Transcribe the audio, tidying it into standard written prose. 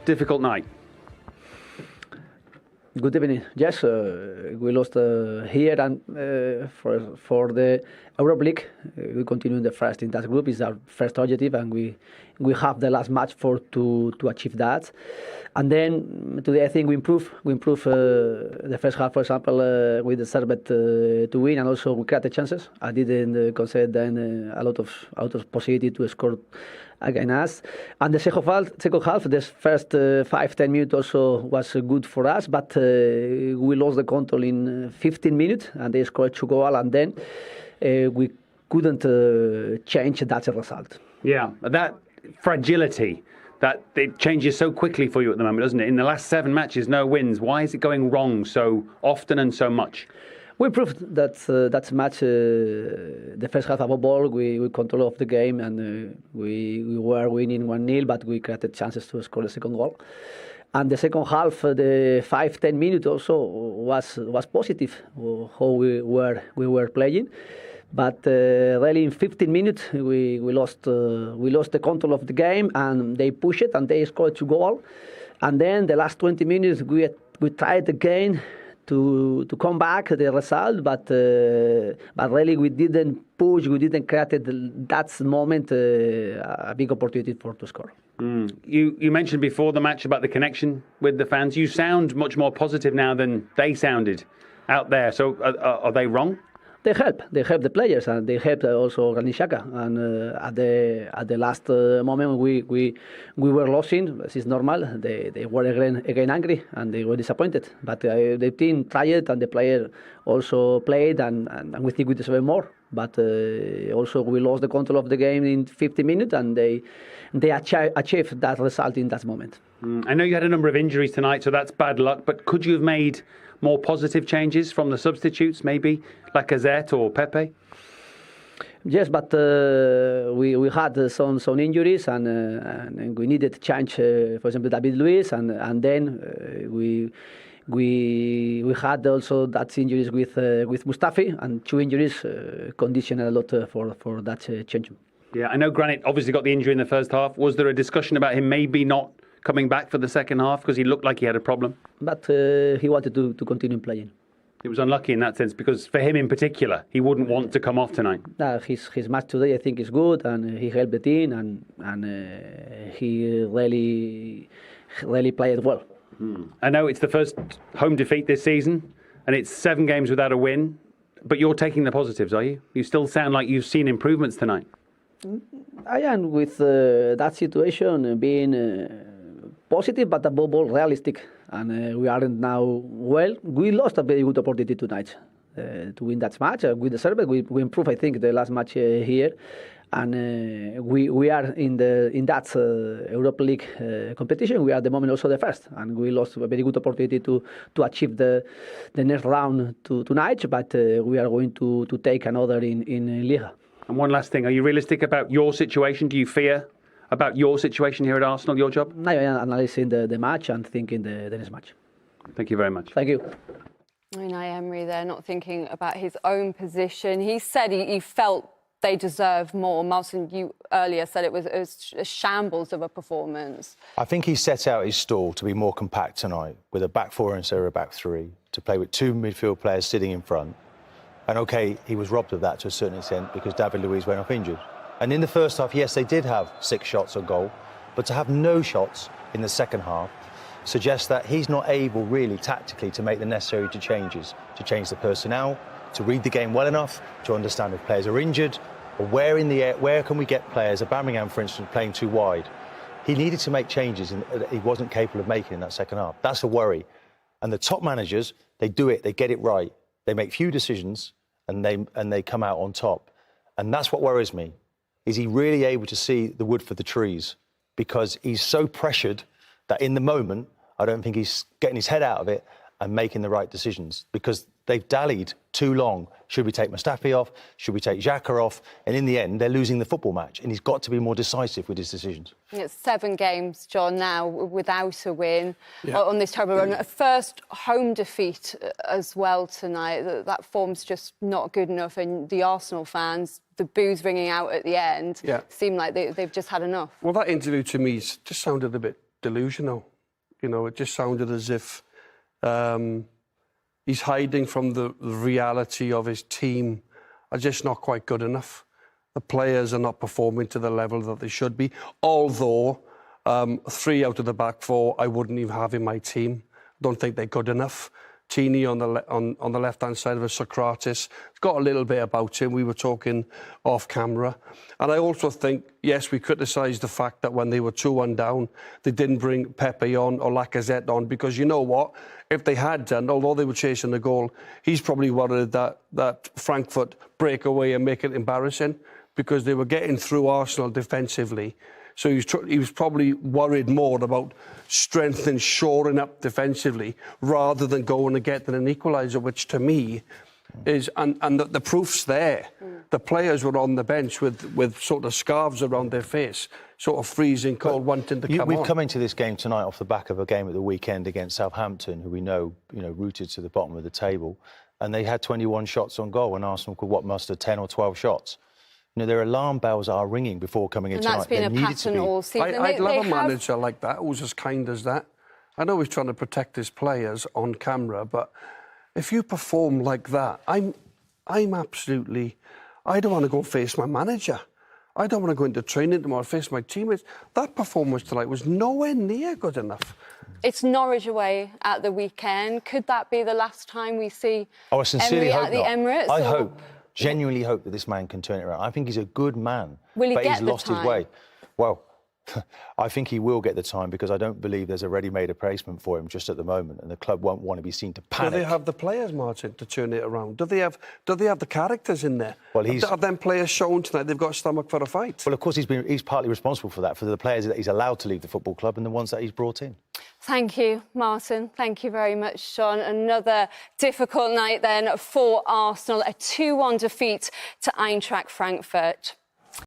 difficult night? Good evening. Yes, we lost here, and for the Europa League, we continue the first in that group. It's our first objective, and we have the last match to achieve that. And then today, I think we improve. The first half, for example, we deserved to win, and also we created chances. I didn't consider then a lot of possibility to score against us. And the second half, the first 5-10 minutes also was good for us, but we lost the control in 15 minutes, and they scored 2 goals, and then we couldn't change that result. Yeah, that fragility, that it changes so quickly for you at the moment, doesn't it? In the last 7 matches, no wins. Why is it going wrong so often and so much? We proved that match, the first half of the ball, we control of the game, and we were winning 1-0, but we created chances to score the second goal. And the second half, the 5-10 minutes also was positive, how we were playing. But really, in 15 minutes, we lost the control of the game, and they pushed it, and they scored 2 goals. And then the last 20 minutes, we tried again to come back the result, but really we didn't push, we didn't create that moment a big opportunity to score. You mentioned before the match about the connection with the fans. You sound much more positive now than they sounded out there. So are they wrong? They help the players, and they help also Granit Xhaka. And at the last moment we were losing. This is normal. They were again angry, and they were disappointed. But the team tried, and the player also played, and we think we deserve more. But also we lost the control of the game in 50 minutes, and they achieved that result in that moment. I know you had a number of injuries tonight, so that's bad luck. But could you have made more positive changes from the substitutes, maybe Lacazette or Pepe? Yes, but we had some injuries, and we needed to change, for example, David Luiz, and then we had also that injuries with Mustafi, and 2 injuries conditioned a lot for that change. Yeah, I know Granit obviously got the injury in the first half. Was there a discussion about him maybe not coming back for the second half because he looked like he had a problem? But he wanted to continue playing. It was unlucky in that sense, because for him in particular, he wouldn't want to come off tonight. His match today, I think, is good, and he helped the team, and he really played well. I know it's the first home defeat this season, and it's 7 games without a win, but you're taking the positives, are you? You still sound like you've seen improvements tonight. I am with that situation being positive, but above all realistic. And we aren't now well. We lost a very good opportunity tonight to win that match. We deserve it. We improved, I think, the last match here, and we are in that Europa League competition. We are at the moment also the first, and we lost a very good opportunity to achieve the next round tonight. But we are going to take another in Liga. And one last thing: are you realistic about your situation? Do you fear about your situation here at Arsenal, your job? I am analysing the match and thinking the next match. Thank you very much. Thank you. Unai Emery there, not thinking about his own position. He said he felt they deserve more. Martin, you earlier said it was a shambles of a performance. I think he set out his stall to be more compact tonight, with a back 4 instead of a back 3, to play with 2 midfield players sitting in front. And OK, he was robbed of that to a certain extent because David Luiz went off injured. And in the first half, yes, they did have 6 shots on goal, but to have no shots in the second half suggests that he's not able really tactically to make the necessary changes, to change the personnel, to read the game well enough, to understand if players are injured, or where can we get players, Aubameyang, for instance, playing too wide. He needed to make changes and he wasn't capable of making in that second half. That's a worry. And the top managers, they do it, they get it right. They make few decisions and they come out on top. And that's what worries me. Is he really able to see the wood for the trees? Because he's so pressured that in the moment, I don't think he's getting his head out of it and making the right decisions, because they've dallied too long. Should we take Mustafi off? Should we take Xhaka off? And in the end, they're losing the football match, and he's got to be more decisive with his decisions. It's 7 games, John, now without a win on this terrible run. A first home defeat as well tonight. That form's just not good enough, and the Arsenal fans, the boos ringing out at the end, seem like they've just had enough. Well, that interview to me just sounded a bit delusional. You know, it just sounded as if he's hiding from the reality of his team are just not quite good enough. The players are not performing to the level that they should be. Although 3 out of the back 4, I wouldn't even have in my team. Don't think they're good enough. Tini on the left-hand side of us, Socrates, has got a little bit about him. We were talking off camera. And I also think, yes, we criticised the fact that when they were 2-1 down, they didn't bring Pepe on or Lacazette on, because you know what? If they had done, although they were chasing the goal, he's probably worried that Frankfurt break away and make it embarrassing, because they were getting through Arsenal defensively. So he was probably worried more about strength and shoring up defensively rather than going and getting an equaliser, which to me is... And the proof's there. The players were on the bench with sort of scarves around their face, sort of freezing cold, wanting to come on. We've come into this game tonight off the back of a game at the weekend against Southampton, who we know, rooted to the bottom of the table, and they had 21 shots on goal, and Arsenal could muster 10 or 12 shots. Their alarm bells are ringing before coming in tonight. And that's been a pattern all season. I'd love a manager like that, who's as kind as that. I know he's trying to protect his players on camera, but if you perform like that, I'm absolutely... I don't want to go face my manager. I don't want to go into training tomorrow, face my teammates. That performance tonight was nowhere near good enough. It's Norwich away at the weekend. Could that be the last time we see I sincerely Emery hope at the not. Emirates? I genuinely hope that this man can turn it around. I think he's a good man. Will he but get he's the lost time? his way. Well, I think he will get the time, because I don't believe there's a ready-made replacement for him just at the moment, and the club won't want to be seen to panic. Do they have the players, Martin, to turn it around? Do they have the characters in there? Well, have them players shown tonight they've got a stomach for a fight? Well, of course, he's partly responsible for that, for the players that he's allowed to leave the football club and the ones that he's brought in. Thank you, Martin. Thank you very much, Sean. Another difficult night then for Arsenal, a 2-1 defeat to Eintracht Frankfurt.